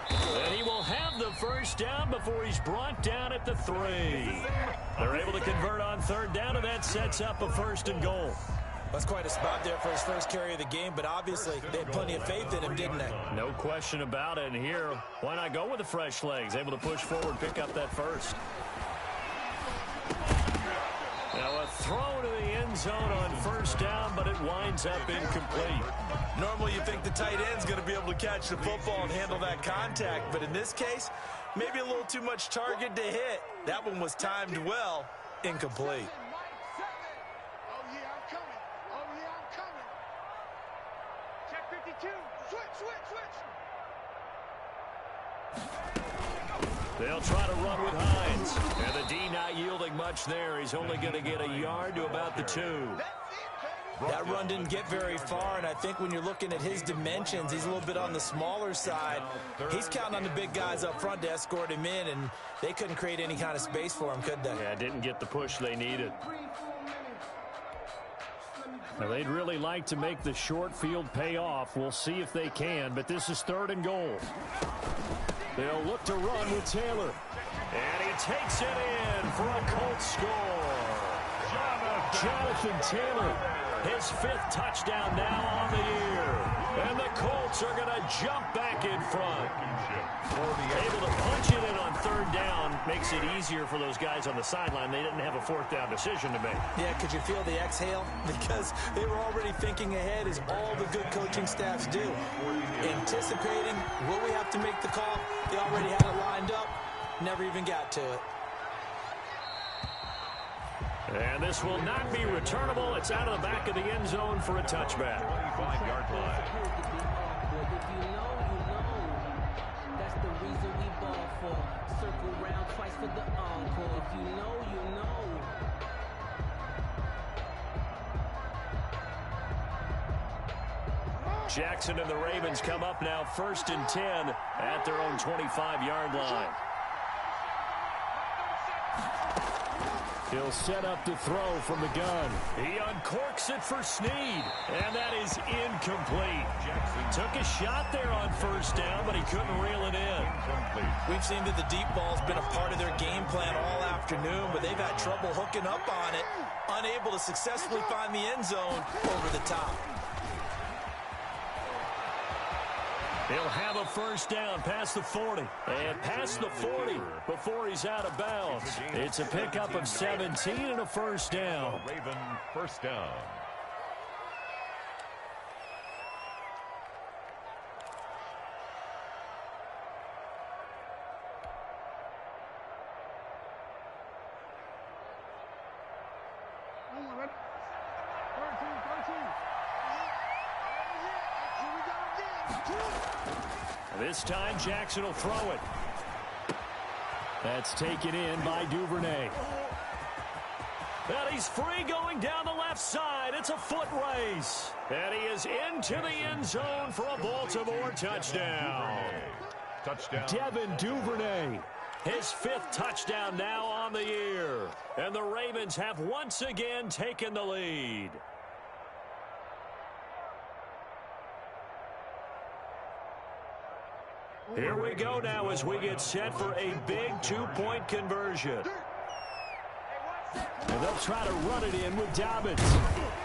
And he will have the first down before he's brought down at the 3. They're able to convert on 3rd down, and that sets up a 1st and goal. That's quite a spot there for his first carry of the game, but obviously they had plenty of faith in him, didn't they? No question about it. And here, why not go with the fresh legs? Able to push forward, pick up that first. Now a throw to the end zone on 1st down, but it winds up incomplete. Normally you think the tight end's going to be able to catch the football and handle that contact, but in this case, maybe a little too much target to hit. That one was timed well, incomplete. They'll try to run with Hines. And the D not yielding much there. He's only going to get a yard to about the 2. That run didn't get very far, and I think when you're looking at his dimensions, he's a little bit on the smaller side. He's counting on the big guys up front to escort him in, and they couldn't create any kind of space for him, could they? Yeah, didn't get the push they needed. Now, they'd really like to make the short field pay off. We'll see if they can, but this is 3rd and goal. They'll look to run with Taylor. And he takes it in for a Colts score. Jonathan Taylor, his 5th touchdown now on the year. And the Colts Colts are going to jump back in front. Able to punch it in on third down. Makes it easier for those guys on the sideline. They didn't have a fourth down decision to make. Yeah, could you feel the exhale? Because they were already thinking ahead, as all the good coaching staffs do. Anticipating, will we have to make the call? They already had it lined up. Never even got to it. And this will not be returnable. It's out of the back of the end zone for a touchback. 25-yard line. If you know, you know. That's the reason we ball for. Circle round twice for the encore. If you know, you know. Jackson and the Ravens come up now 1st and 10 at their own 25-yard line. He'll set up to throw from the gun. He uncorks it for Snead, and that is incomplete. Jackson took a shot there on 1st down, but he couldn't reel it in. We've seen that the deep ball's been a part of their game plan all afternoon, but they've had trouble hooking up on it, unable to successfully find the end zone over the top. He'll have a 1st down past the 40. And past the 40 before he's out of bounds. It's a pickup of 17 and a 1st down. Raven 1st down. This time, Jackson will throw it. That's taken in by Duvernay. And he's free going down the left side. It's a foot race. And he is into the end zone for a Baltimore touchdown. Touchdown. Devin Duvernay. His 5th touchdown now on the year. And the Ravens have once again taken the lead. Here we go now as we get set for a big 2-point conversion. And they'll try to run it in with Dobbins.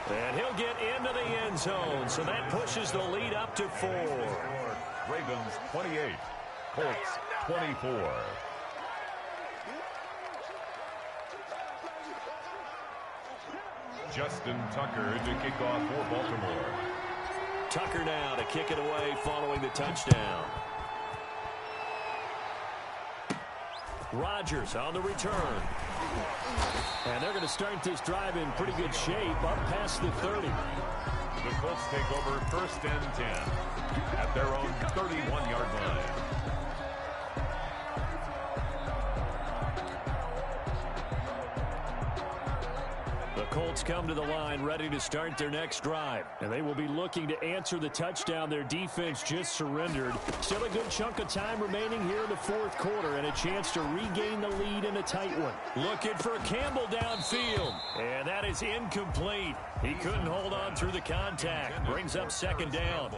And he'll get into the end zone, so that pushes the lead up to 4. Ravens 28, Colts 24. Justin Tucker to kick off for Baltimore. Tucker now to kick it away following the touchdown. Rodgers on the return. And they're going to start this drive in pretty good shape up past the 30. The Colts take over 1st and 10 at their own 31-yard line. The Colts come to the line ready to start their next drive. And they will be looking to answer the touchdown their defense just surrendered. Still a good chunk of time remaining here in the 4th quarter and a chance to regain the lead in a tight one. Looking for Campbell downfield. And that is incomplete. He couldn't hold on through the contact. Brings up 2nd down.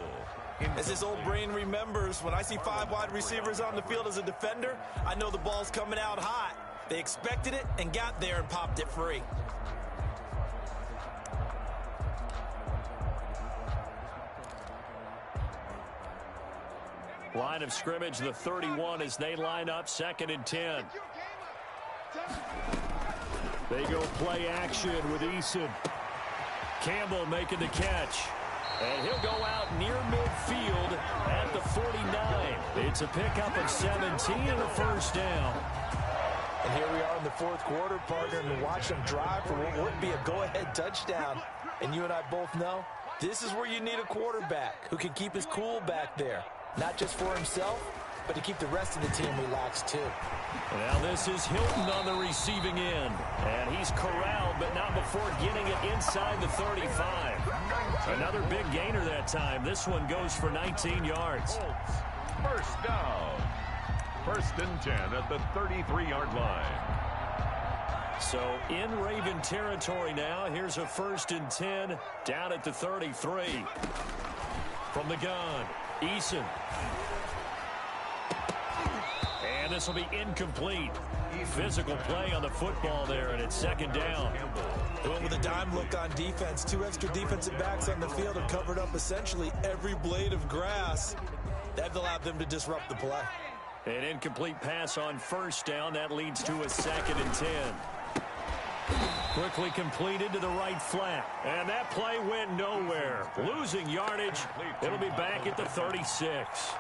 As his old brain remembers, when I see 5 wide receivers on the field as a defender, I know the ball's coming out hot. They expected it and got there and popped it free. Line of scrimmage, the 31 as they line up 2nd and 10. They go play action with Eason. Campbell making the catch. And he'll go out near midfield at the 49. It's a pickup of 17 and a 1st down. And here we are in the 4th quarter, partner, and watch them drive for what would be a go-ahead touchdown. And you and I both know this is where you need a quarterback who can keep his cool back there. Not just for himself, but to keep the rest of the team relaxed, too. Now this is Hilton on the receiving end. And he's corralled, but not before getting it inside the 35. Another big gainer that time. This one goes for 19 yards. Colts 1st down. 1st and 10 at the 33-yard line. So in Raven territory now. Here's a 1st and 10 down at the 33. From the gun, Eason. And this will be incomplete. Physical play on the football there, and it's second down. They went with a dime look on defense. 2 extra defensive backs on the field have covered up essentially every blade of grass. That allowed them to disrupt the play. An incomplete pass on first down. That leads to a 2nd and 10. Quickly completed to the right flat. And that play went nowhere. Losing yardage. It'll be back at the 36.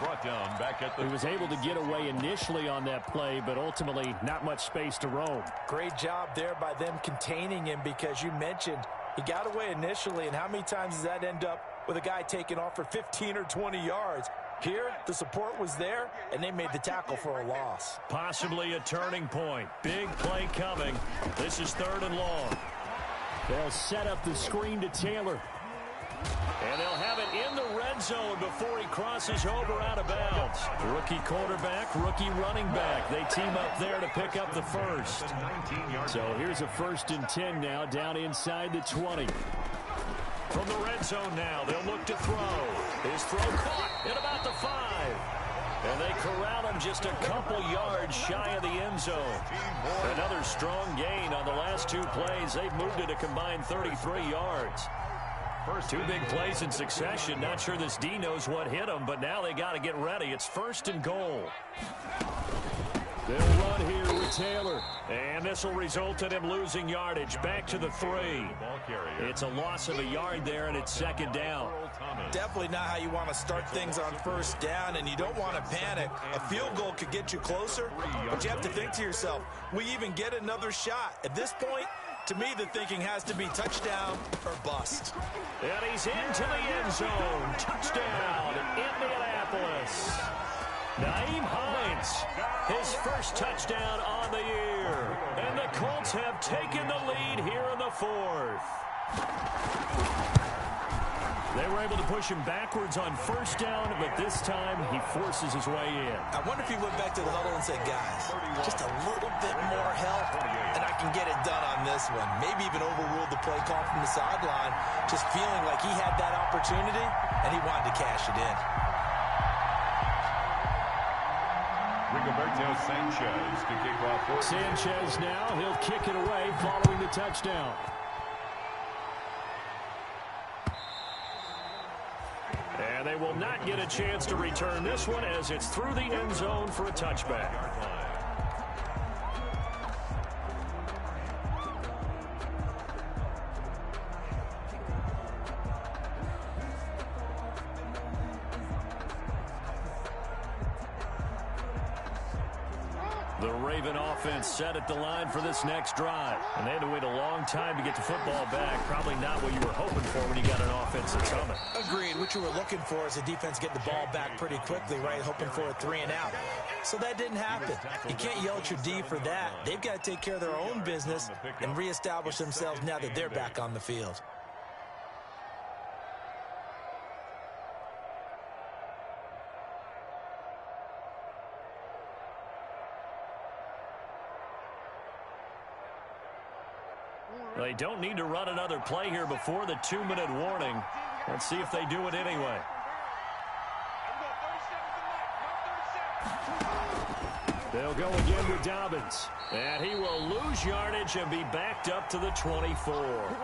Brought down back at the... He was able to get away initially on that play, but ultimately not much space to roam. Great job there by them containing him, because you mentioned he got away initially, and how many times does that end up with a guy taking off for 15 or 20 yards? Here, the support was there, and they made the tackle for a loss. Possibly a turning point. Big play coming. This is 3rd and long. They'll set up the screen to Taylor. And they'll have it in the red zone before he crosses over out of bounds. Rookie quarterback, rookie running back. They team up there to pick up the first. So here's a 1st and 10 now, down inside the 20. From the red zone now, they'll look to throw. His throw caught at about the 5. And they corral him just a couple yards shy of the end zone. Another strong gain on the last 2 plays. They've moved it a combined 33 yards. 2 big plays in succession. Not sure this D knows what hit him, but now they got to get ready. It's 1st and goal. They'll run here with Taylor. And this will result in him losing yardage. Back to the 3. It's a loss of a yard there, and it's 2nd down. Definitely not how you want to start things on 1st down, and you don't want to panic. A field goal could get you closer, but you have to think to yourself, we even get another shot. At this point, to me, the thinking has to be touchdown or bust. And he's into the end zone. Touchdown, Indianapolis. Nyheim Hines, his first touchdown on the year. And the Colts have taken the lead here in the 4th. They were able to push him backwards on 1st down, but this time he forces his way in. I wonder if he went back to the huddle and said, guys, just a little bit more help, and I can get it done on this one. Maybe even overruled the play call from the sideline, just feeling like he had that opportunity, and he wanted to cash it in. Rigoberto Sanchez to kick off. Sanchez now, he'll kick it away following the touchdown. And they will not get a chance to return this one as it's through the end zone for a touchback. The Raven offense set at the line for this next drive. And they had to wait a long time to get the football back. Probably not what you were hoping for when you got an offense that's humming. Agreed. What you were looking for is the defense getting the ball back pretty quickly, right? Hoping for a 3 and out. So that didn't happen. You can't yell at your D for that. They've got to take care of their own business and reestablish themselves now that they're back on the field. They don't need to run another play here before the 2-minute warning. Let's see if they do it anyway. They'll go again with Dobbins. And he will lose yardage and be backed up to the 24.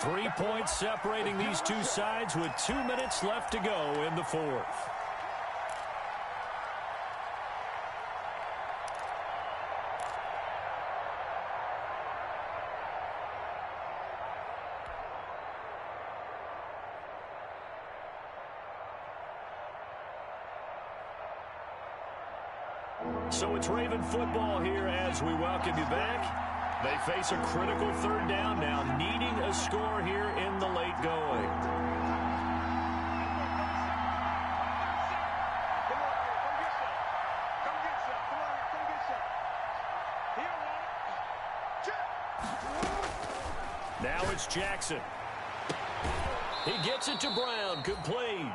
3 points separating these two sides with 2 minutes left to go in the 4th. So it's Raven football here as we welcome you back. They face a critical 3rd down now, needing a score here in the late going. Now it's Jackson. He gets it to Brown, complete.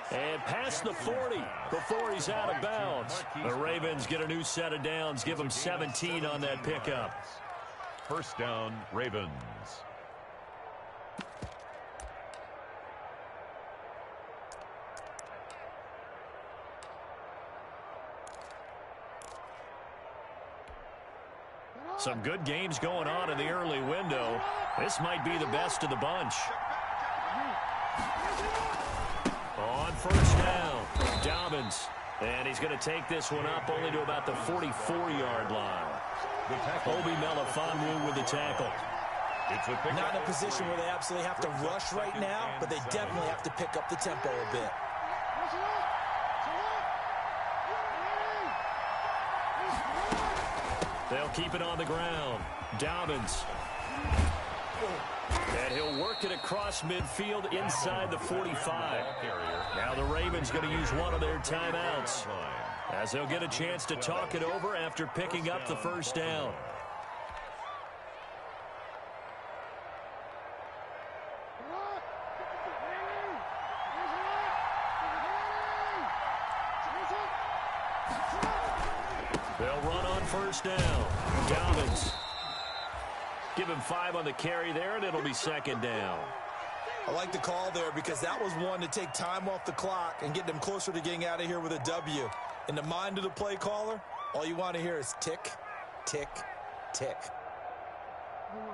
And past the 40 before he's out of bounds. The Ravens get a new set of downs, give them 17 on that pickup. 1st down, Ravens. Some good games going on in the early window. This might be the best of the bunch. On first down, Dobbins. And he's going to take this one up only to about the 44-yard line. Obi Melifonwu with the tackle. Not in a position where they absolutely have to rush right now, but they definitely have to pick up the tempo a bit. They'll keep it on the ground. Dobbins. And he'll work it across midfield inside the 45. Now the Ravens going to use one of their timeouts, as they'll get a chance to talk it over after picking up the first down. They'll run on first down. Dobbins. Give him 5 on the carry there, and it'll be second down. I like the call there because that was one to take time off the clock and get them closer to getting out of here with a W. In the mind of the play caller, all you want to hear is tick, tick, tick.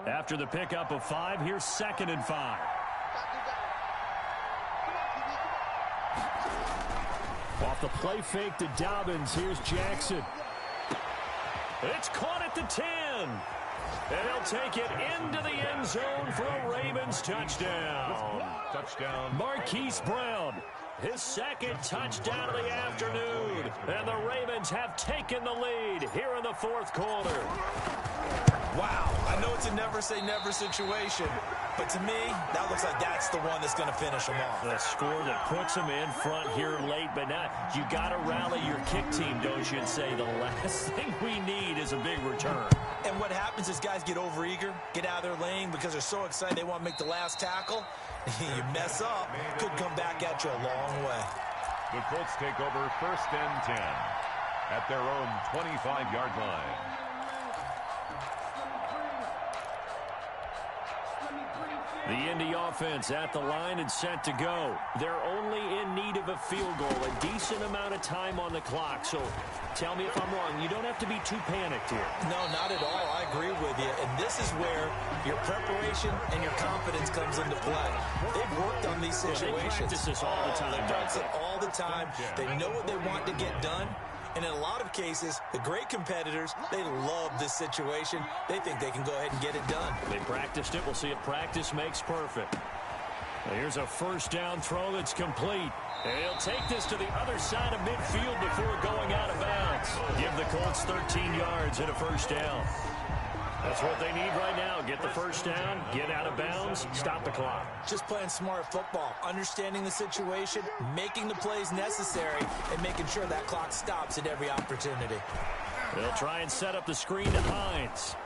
After the pickup of 5, here's 2nd and 5. Off the play fake to Dobbins, here's Jackson. It's caught at the 10. And he'll take it into the end zone for a Ravens touchdown. Marquise Brown, his 2nd touchdown of the afternoon. And the Ravens have taken the lead here in the 4th quarter. Wow, I know it's a never-say-never situation, but to me, that looks like that's the one that's going to finish them off. The score that puts them in front here late, but now you got to rally your kick team, don't you, and say the last thing we need is a big return. And what happens is guys get overeager, get out of their lane because they're so excited they want to make the last tackle. You mess up, could come back at you a long way. The Colts take over 1st and 10 at their own 25-yard line. The Indy offense at the line and set to go. They're only in need of a field goal, a decent amount of time on the clock. So tell me if I'm wrong. You don't have to be too panicked here. No, not at all. I agree with you. And this is where your preparation and your confidence comes into play. They've worked on these situations. They practice this all the time. They practice it all the time. They know what they want to get done. And in a lot of cases, the great competitors, they love this situation. They think they can go ahead and get it done. They practiced it. We'll see if practice makes perfect. Here's a first down throw that's complete. And he'll take this to the other side of midfield before going out of bounds. Give the Colts 13 yards and a first down. That's what they need right now. Get the first down, get out of bounds, stop the clock. Just playing smart football, understanding the situation, making the plays necessary, and making sure that clock stops at every opportunity. They'll try and set up the screen to Hines.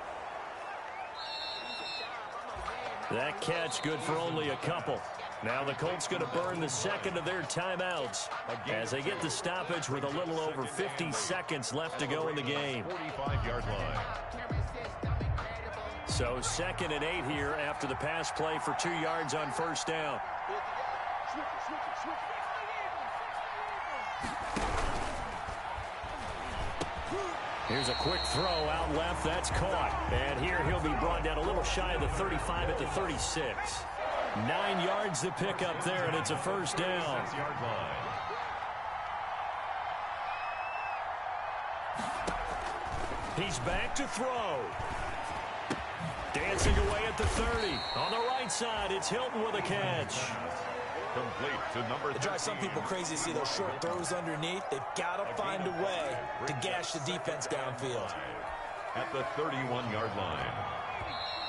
That catch good for only a couple. Now the Colts going to burn the 2nd of their timeouts as they get the stoppage with a little over 50 seconds left to go in the game. 45-yard line. So 2nd and 8 here after the pass play for 2 yards on first down. Here's a quick throw out left. That's caught. And here he'll be brought down a little shy of the 35 at the 36. 9 yards to pick up there, and it's a first down. He's back to throw. Dancing away at the 30. On the right side, it's Hilton with a catch. Complete to number 13. It drives some people crazy to see those short throws underneath. They've got to find a way to gash the defense downfield. At the 31-yard line.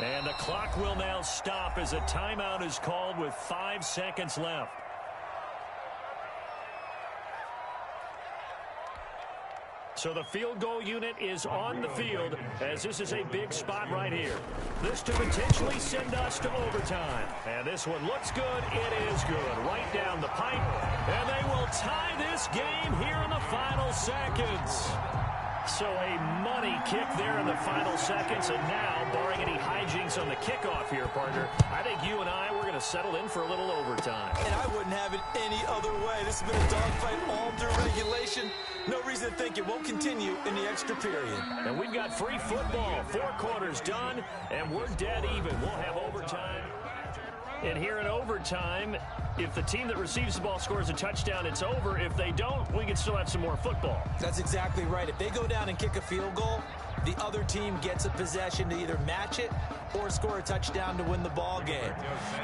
And the clock will now stop as a timeout is called with 5 seconds left. So the field goal unit is on the field as this is a big spot right here. This to potentially send us to overtime. And this one looks good. It is good. Right down the pipe. And they will tie this game here in the final seconds. So a money kick there in the final seconds, and now, barring any hijinks on the kickoff here, partner, I think you and I, we're going to settle in for a little overtime. And I wouldn't have it any other way. This has been a dogfight all through regulation. No reason to think it won't continue in the extra period. And we've got free football. 4 quarters done, and we're dead even. We'll have overtime. And here in overtime, if the team that receives the ball scores a touchdown, it's over. If they don't, we can still have some more football. That's exactly right. If they go down and kick a field goal, the other team gets a possession to either match it or score a touchdown to win the ball game.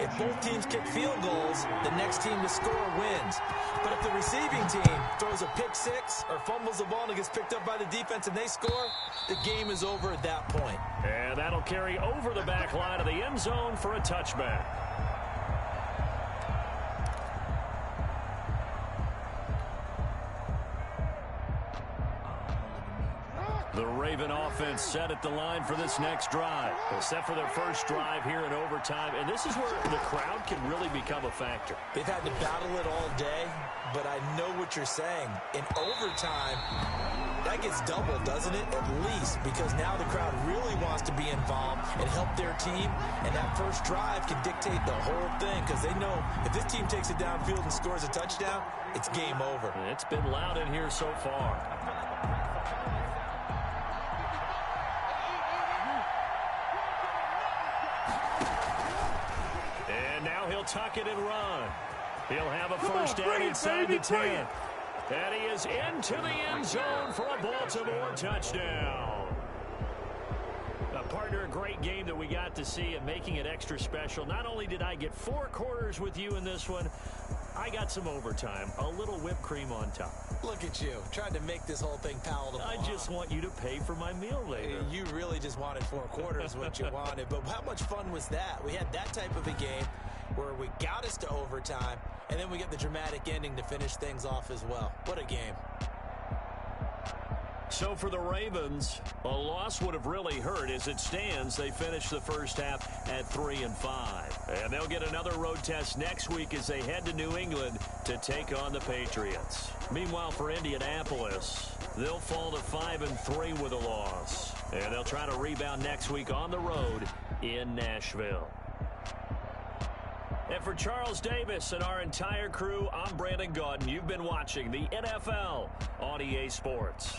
If both teams kick field goals, the next team to score wins. But if the receiving team throws a pick six or fumbles the ball and it gets picked up by the defense and they score, the game is over at that point. And that'll carry over the back line of the end zone for a touchback. The Raven offense set at the line for this next drive. They're set for their first drive here in overtime, and this is where the crowd can really become a factor. They've had to battle it all day, but I know what you're saying. In overtime, that gets doubled, doesn't it? At least, because now the crowd really wants to be involved and help their team, and that first drive can dictate the whole thing, because they know if this team takes it downfield and scores a touchdown, it's game over. It's been loud in here so far. He'll tuck it and run. He'll have a first down inside the 10. And he is into the end zone for a Baltimore touchdown. Partner, a great game that we got to see and making it extra special. Not only did I get 4 quarters with you in this one, I got some overtime, a little whipped cream on top. Look at you, trying to make this whole thing palatable. I just want you to pay for my meal later. You really just wanted 4 quarters, what you wanted. But how much fun was that? We had that type of a game where we got us to overtime, and then we get the dramatic ending to finish things off as well. What a game. So for the Ravens, a loss would have really hurt. As it stands, they finished the first half at 3-5. And they'll get another road test next week as they head to New England to take on the Patriots. Meanwhile, for Indianapolis, they'll fall to 5-3 with a loss. And they'll try to rebound next week on the road in Nashville. And for Charles Davis and our entire crew, I'm Brandon Gaudin. You've been watching the NFL on EA Sports.